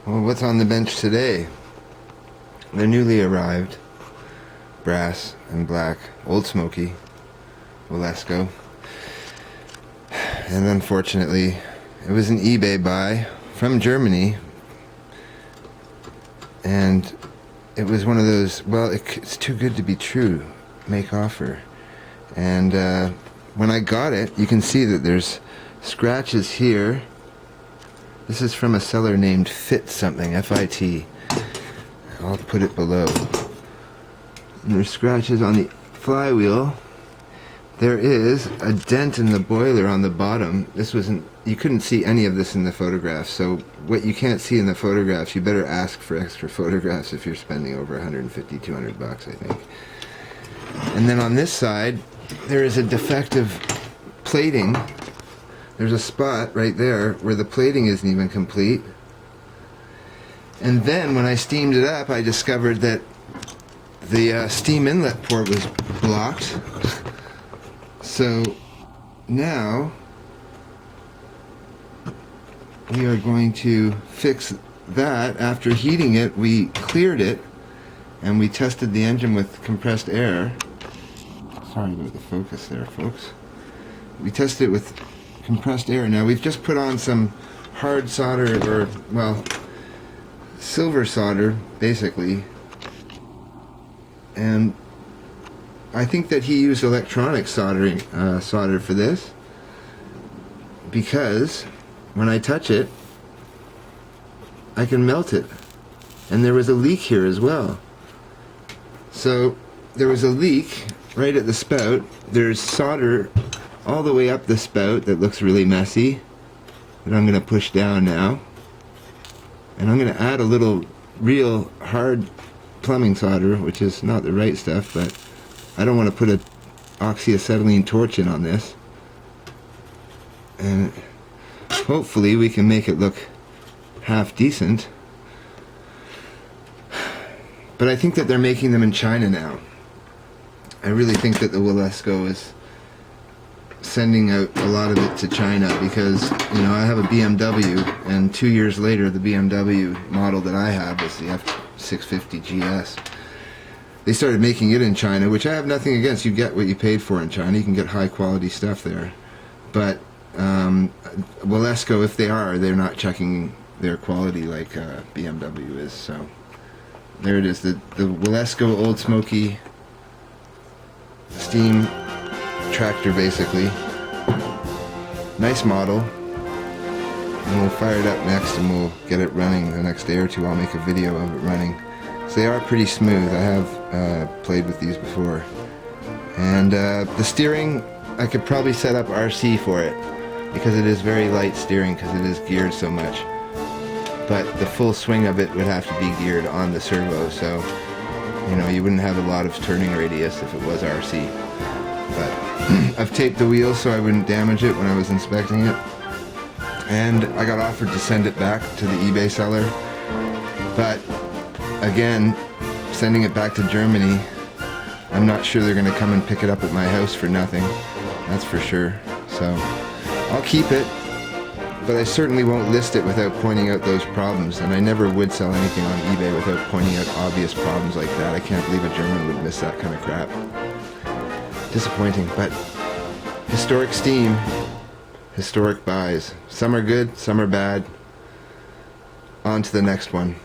Well, what's on the bench today? The newly arrived brass and black Old Smokey Wilesco. And unfortunately, it was an eBay buy from Germany. And it was one of those, well, it's too good to be true, make offer. And when I got it, you can see that there's scratches here. This is from a seller named Fit something, F-I-T. I'll put it below. And there's scratches on the flywheel. There is a dent in the boiler on the bottom. This wasn't, you couldn't see any of this in the photographs. So what you can't see in the photographs, you better ask for extra photographs if you're spending over 150, 200 bucks, I think. And then on this side, there is a defective plating. There's a spot right there where the plating isn't even complete. And then when I steamed it up, I discovered that the steam inlet port was blocked. So now we are going to fix that. After heating it, we cleared it and we tested the engine with compressed air. Sorry about the focus there, folks. We tested it with compressed air. Now we've just put on some hard solder, or well, silver solder basically, and I think that he used electronic soldering solder for this, because when I touch it I can melt it. And there was a leak here as well. So there was a leak right at the spout. There's solder all the way up the spout that looks really messy, that I'm going to push down now. And I'm going to add a little real hard plumbing solder, which is not the right stuff, but I don't want to put a oxyacetylene torch in on this. And hopefully we can make it look half decent. But I think that they're making them in China now. I really think that the Wilesco is sending out a lot of it to China, because, you know, I have a BMW, and 2 years later the BMW model that I have is the F650 GS. They started making it in China, which I have nothing against. You get what you paid for in China. You can get high quality stuff there. But Wilesco, if they're not checking their quality like BMW is. So there it is, the Wilesco Old Smokey steam tractor, basically. Nice model. And we'll fire it up next and we'll get it running the next day or two. I'll make a video of it running. So they are pretty smooth. I have played with these before. And the steering, I could probably set up RC for it, because it is very light steering because it is geared so much. But the full swing of it would have to be geared on the servo, so you know, you wouldn't have a lot of turning radius if it was RC. But I've taped the wheels so I wouldn't damage it when I was inspecting it. And I got offered to send it back to the eBay seller. But again, sending it back to Germany, I'm not sure they're going to come and pick it up at my house for nothing. That's for sure. So I'll keep it, but I certainly won't list it without pointing out those problems. And I never would sell anything on eBay without pointing out obvious problems like that. I can't believe a German would miss that kind of crap. Disappointing, but historic steam, historic buys. Some are good, some are bad. On to the next one.